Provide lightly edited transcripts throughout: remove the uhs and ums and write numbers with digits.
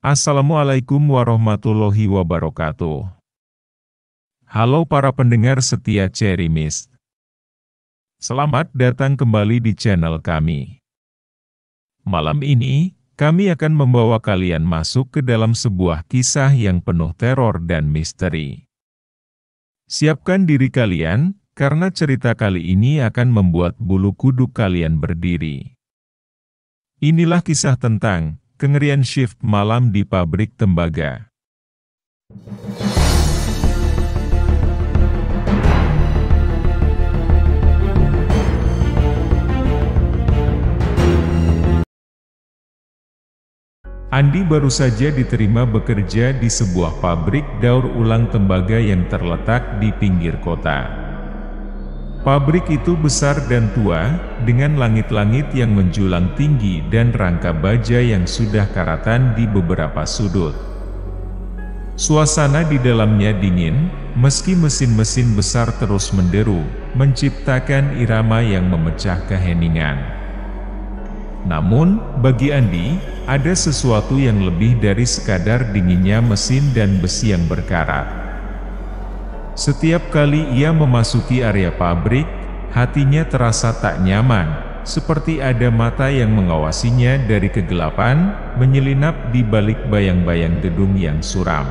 Assalamualaikum warahmatullahi wabarakatuh. Halo para pendengar setia Cherry Mist. Selamat datang kembali di channel kami. Malam ini, kami akan membawa kalian masuk ke dalam sebuah kisah yang penuh teror dan misteri. Siapkan diri kalian, karena cerita kali ini akan membuat bulu kuduk kalian berdiri. Inilah kisah tentang kengerian shift malam di pabrik tembaga. Andi baru saja diterima bekerja di sebuah pabrik daur ulang tembaga yang terletak di pinggir kota. Pabrik itu besar dan tua, dengan langit-langit yang menjulang tinggi dan rangka baja yang sudah karatan di beberapa sudut. Suasana di dalamnya dingin, meski mesin-mesin besar terus menderu, menciptakan irama yang memecah keheningan. Namun, bagi Andi, ada sesuatu yang lebih dari sekadar dinginnya mesin dan besi yang berkarat. Setiap kali ia memasuki area pabrik, hatinya terasa tak nyaman, seperti ada mata yang mengawasinya dari kegelapan, menyelinap di balik bayang-bayang gedung yang suram.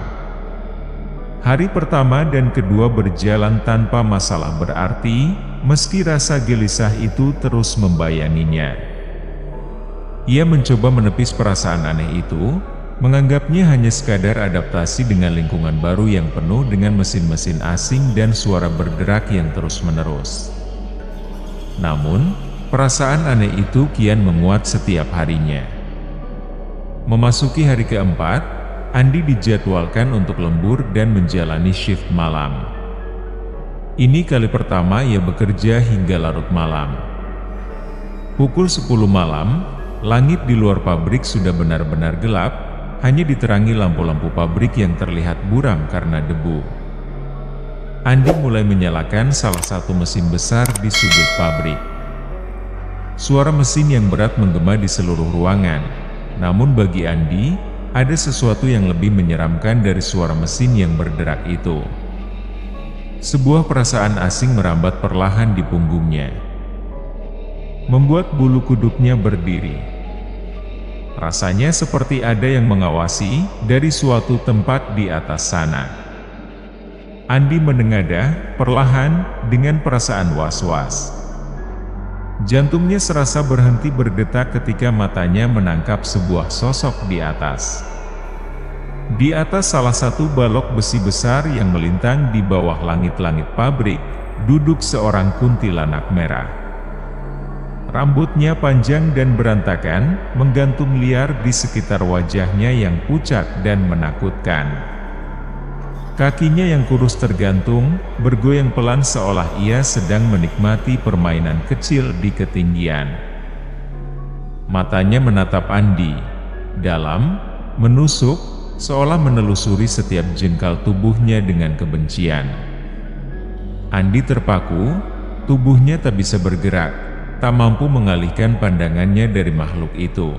Hari pertama dan kedua berjalan tanpa masalah berarti, meski rasa gelisah itu terus membayanginya. Ia mencoba menepis perasaan aneh itu, menganggapnya hanya sekadar adaptasi dengan lingkungan baru yang penuh dengan mesin-mesin asing dan suara berderak yang terus-menerus. Namun, perasaan aneh itu kian menguat setiap harinya. Memasuki hari keempat, Andi dijadwalkan untuk lembur dan menjalani shift malam. Ini kali pertama ia bekerja hingga larut malam. Pukul 10 malam, langit di luar pabrik sudah benar-benar gelap, hanya diterangi lampu-lampu pabrik yang terlihat buram karena debu. Andi mulai menyalakan salah satu mesin besar di sudut pabrik. Suara mesin yang berat menggema di seluruh ruangan, namun bagi Andi, ada sesuatu yang lebih menyeramkan dari suara mesin yang berderak itu. Sebuah perasaan asing merambat perlahan di punggungnya, membuat bulu kuduknya berdiri. Rasanya seperti ada yang mengawasi dari suatu tempat di atas sana. Andi menengadah perlahan dengan perasaan was-was. Jantungnya serasa berhenti berdetak ketika matanya menangkap sebuah sosok di atas. Di atas salah satu balok besi besar yang melintang di bawah langit-langit pabrik, duduk seorang kuntilanak merah. Rambutnya panjang dan berantakan, menggantung liar di sekitar wajahnya yang pucat dan menakutkan. Kakinya yang kurus tergantung, bergoyang pelan seolah ia sedang menikmati permainan kecil di ketinggian. Matanya menatap Andi, dalam, menusuk, seolah menelusuri setiap jengkal tubuhnya dengan kebencian. Andi terpaku, tubuhnya tak bisa bergerak, tak mampu mengalihkan pandangannya dari makhluk itu.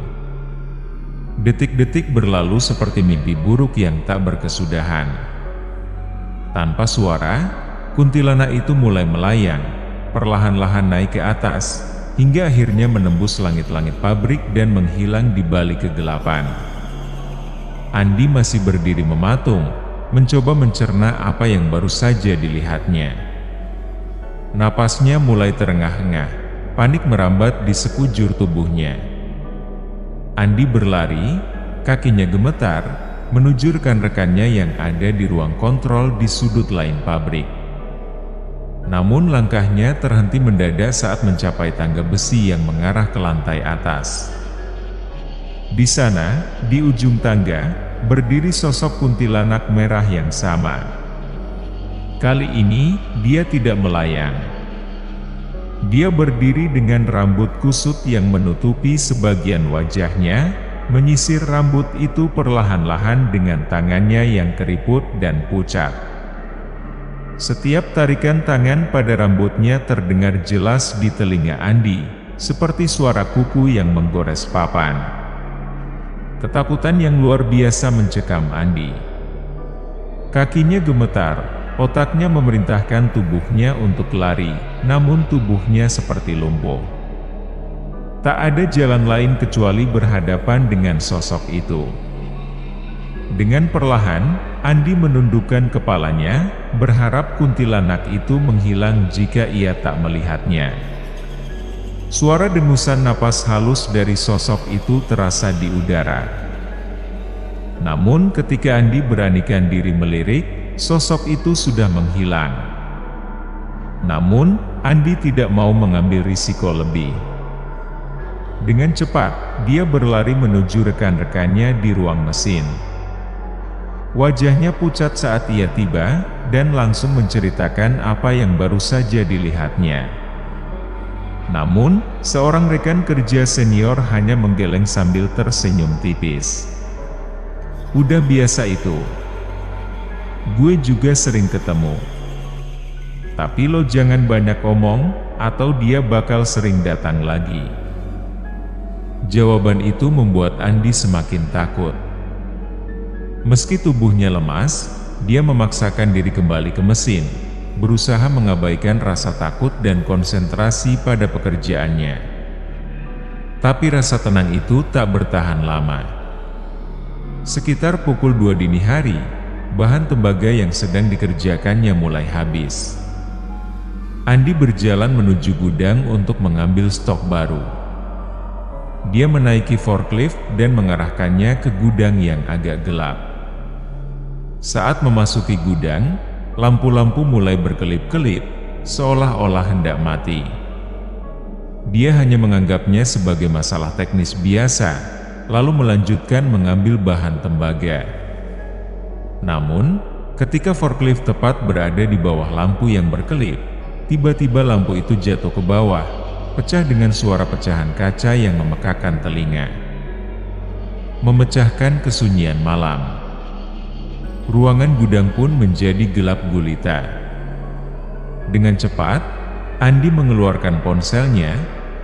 Detik-detik berlalu seperti mimpi buruk yang tak berkesudahan. Tanpa suara, kuntilanak itu mulai melayang, perlahan-lahan naik ke atas, hingga akhirnya menembus langit-langit pabrik dan menghilang di balik kegelapan. Andi masih berdiri mematung, mencoba mencerna apa yang baru saja dilihatnya. Napasnya mulai terengah-engah. Panik merambat di sekujur tubuhnya. Andi berlari, kakinya gemetar, menuju rekan-rekannya yang ada di ruang kontrol di sudut lain pabrik. Namun langkahnya terhenti mendadak saat mencapai tangga besi yang mengarah ke lantai atas. Di sana, di ujung tangga, berdiri sosok kuntilanak merah yang sama. Kali ini, dia tidak melayang. Dia berdiri dengan rambut kusut yang menutupi sebagian wajahnya, menyisir rambut itu perlahan-lahan dengan tangannya yang keriput dan pucat. Setiap tarikan tangan pada rambutnya terdengar jelas di telinga Andi, seperti suara kuku yang menggores papan. Ketakutan yang luar biasa mencekam Andi. Kakinya gemetar, otaknya memerintahkan tubuhnya untuk lari, namun tubuhnya seperti lumpuh. Tak ada jalan lain kecuali berhadapan dengan sosok itu. Dengan perlahan, Andi menundukkan kepalanya, berharap kuntilanak itu menghilang jika ia tak melihatnya. Suara dengusan napas halus dari sosok itu terasa di udara. Namun ketika Andi beranikan diri melirik, sosok itu sudah menghilang. Namun, Andi tidak mau mengambil risiko lebih. Dengan cepat, dia berlari menuju rekan-rekannya di ruang mesin. Wajahnya pucat saat ia tiba, dan langsung menceritakan apa yang baru saja dilihatnya. Namun, seorang rekan kerja senior hanya menggeleng sambil tersenyum tipis. Udah biasa itu. Gue juga sering ketemu. Tapi lo jangan banyak omong, atau dia bakal sering datang lagi. Jawaban itu membuat Andi semakin takut. Meski tubuhnya lemas, dia memaksakan diri kembali ke mesin, berusaha mengabaikan rasa takut dan konsentrasi pada pekerjaannya. Tapi rasa tenang itu tak bertahan lama. Sekitar pukul 2 dini hari, bahan tembaga yang sedang dikerjakannya mulai habis. Andi berjalan menuju gudang untuk mengambil stok baru. Dia menaiki forklift dan mengarahkannya ke gudang yang agak gelap. Saat memasuki gudang, lampu-lampu mulai berkelip-kelip, seolah-olah hendak mati. Dia hanya menganggapnya sebagai masalah teknis biasa, lalu melanjutkan mengambil bahan tembaga. Namun, ketika forklift tepat berada di bawah lampu yang berkelip, tiba-tiba lampu itu jatuh ke bawah, pecah dengan suara pecahan kaca yang memekakan telinga. Memecahkan kesunyian malam. Ruangan gudang pun menjadi gelap gulita. Dengan cepat, Andi mengeluarkan ponselnya,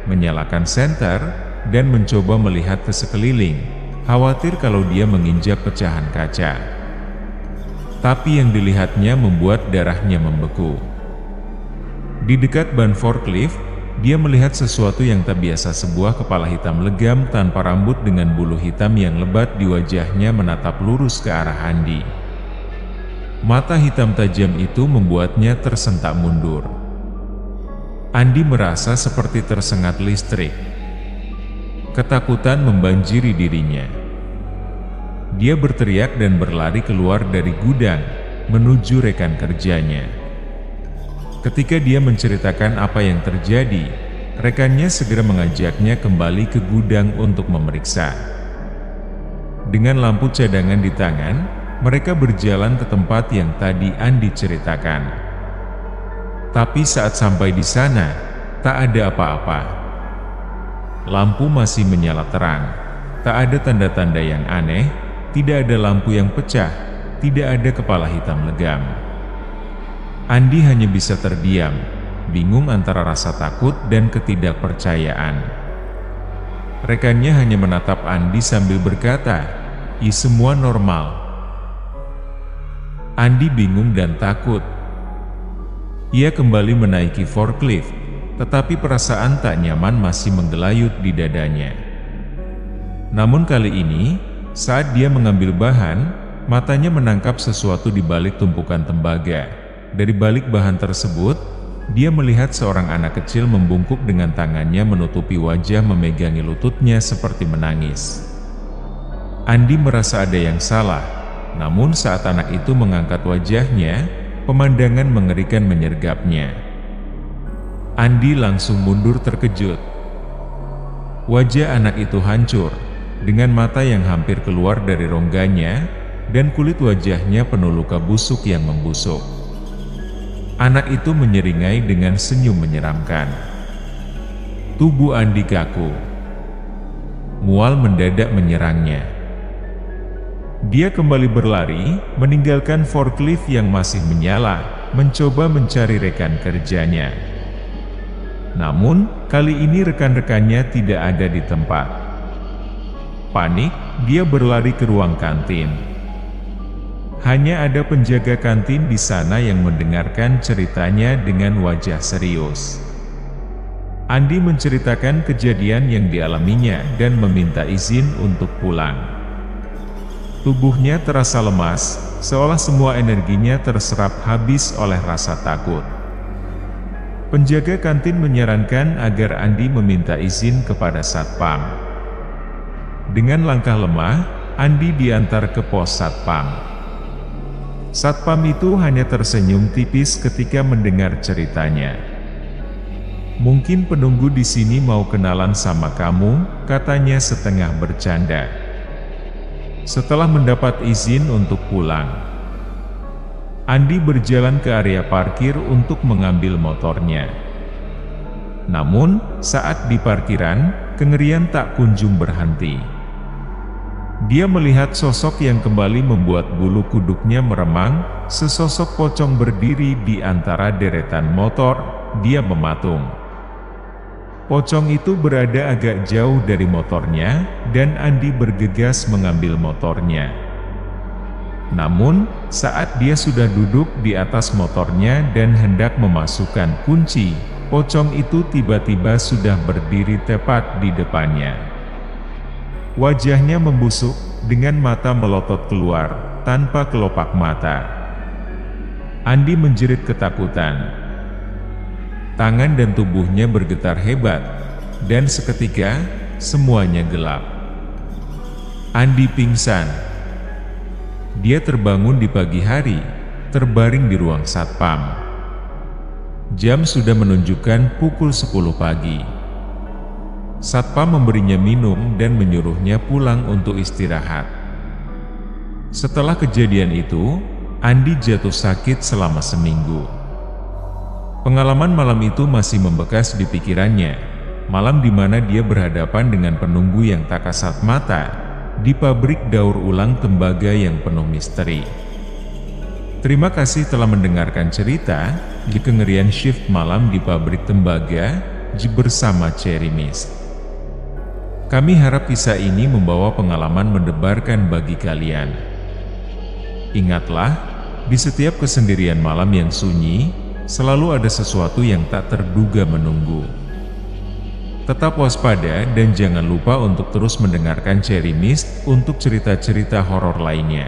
menyalakan senter, dan mencoba melihat ke sekeliling, khawatir kalau dia menginjak pecahan kaca. Tapi yang dilihatnya membuat darahnya membeku. Di dekat ban forklift, dia melihat sesuatu yang tak biasa, sebuah kepala hitam legam tanpa rambut dengan bulu hitam yang lebat di wajahnya menatap lurus ke arah Andi. Mata hitam tajam itu membuatnya tersentak mundur. Andi merasa seperti tersengat listrik. Ketakutan membanjiri dirinya. Dia berteriak dan berlari keluar dari gudang, menuju rekan kerjanya. Ketika dia menceritakan apa yang terjadi, rekannya segera mengajaknya kembali ke gudang untuk memeriksa. Dengan lampu cadangan di tangan, mereka berjalan ke tempat yang tadi Andi ceritakan. Tapi saat sampai di sana, tak ada apa-apa. Lampu masih menyala terang, tak ada tanda-tanda yang aneh, tidak ada lampu yang pecah, tidak ada kepala hitam legam. Andi hanya bisa terdiam, bingung antara rasa takut dan ketidakpercayaan. Rekannya hanya menatap Andi sambil berkata, "Ih, semua normal." Andi bingung dan takut. Ia kembali menaiki forklift, tetapi perasaan tak nyaman masih menggelayut di dadanya. Namun kali ini, saat dia mengambil bahan, matanya menangkap sesuatu di balik tumpukan tembaga. Dari balik bahan tersebut, dia melihat seorang anak kecil membungkuk dengan tangannya menutupi wajah, memegangi lututnya seperti menangis. Andi merasa ada yang salah. Namun saat anak itu mengangkat wajahnya, pemandangan mengerikan menyergapnya. Andi langsung mundur terkejut. Wajah anak itu hancur, dengan mata yang hampir keluar dari rongganya, dan kulit wajahnya penuh luka busuk yang membusuk. Anak itu menyeringai dengan senyum menyeramkan. Tubuh Andi kaku. Mual mendadak menyerangnya. Dia kembali berlari, meninggalkan forklift yang masih menyala, mencoba mencari rekan kerjanya. Namun, kali ini rekan-rekannya tidak ada di tempat. Panik, dia berlari ke ruang kantin. Hanya ada penjaga kantin di sana yang mendengarkan ceritanya dengan wajah serius. Andi menceritakan kejadian yang dialaminya dan meminta izin untuk pulang. Tubuhnya terasa lemas, seolah semua energinya terserap habis oleh rasa takut. Penjaga kantin menyarankan agar Andi meminta izin kepada Satpam. Dengan langkah lemah, Andi diantar ke pos Satpam. Satpam itu hanya tersenyum tipis ketika mendengar ceritanya. "Mungkin penunggu di sini mau kenalan sama kamu," katanya setengah bercanda. Setelah mendapat izin untuk pulang, Andi berjalan ke area parkir untuk mengambil motornya. Namun, saat di parkiran, kengerian tak kunjung berhenti. Dia melihat sosok yang kembali membuat bulu kuduknya meremang, sesosok pocong berdiri di antara deretan motor. Dia mematung. Pocong itu berada agak jauh dari motornya, dan Andi bergegas mengambil motornya. Namun, saat dia sudah duduk di atas motornya dan hendak memasukkan kunci, pocong itu tiba-tiba sudah berdiri tepat di depannya. Wajahnya membusuk, dengan mata melotot keluar, tanpa kelopak mata. Andi menjerit ketakutan. Tangan dan tubuhnya bergetar hebat, dan seketika, semuanya gelap. Andi pingsan. Dia terbangun di pagi hari, terbaring di ruang Satpam. Jam sudah menunjukkan pukul 10 pagi. Satpam memberinya minum dan menyuruhnya pulang untuk istirahat. Setelah kejadian itu, Andi jatuh sakit selama seminggu. Pengalaman malam itu masih membekas di pikirannya, malam di mana dia berhadapan dengan penunggu yang tak kasat mata, di pabrik daur ulang tembaga yang penuh misteri. Terima kasih telah mendengarkan cerita di kengerian shift malam di pabrik tembaga bersama Cherry Mist. Kami harap kisah ini membawa pengalaman mendebarkan bagi kalian. Ingatlah, di setiap kesendirian malam yang sunyi, selalu ada sesuatu yang tak terduga menunggu. Tetap waspada dan jangan lupa untuk terus mendengarkan Cherry Mist untuk cerita-cerita horor lainnya.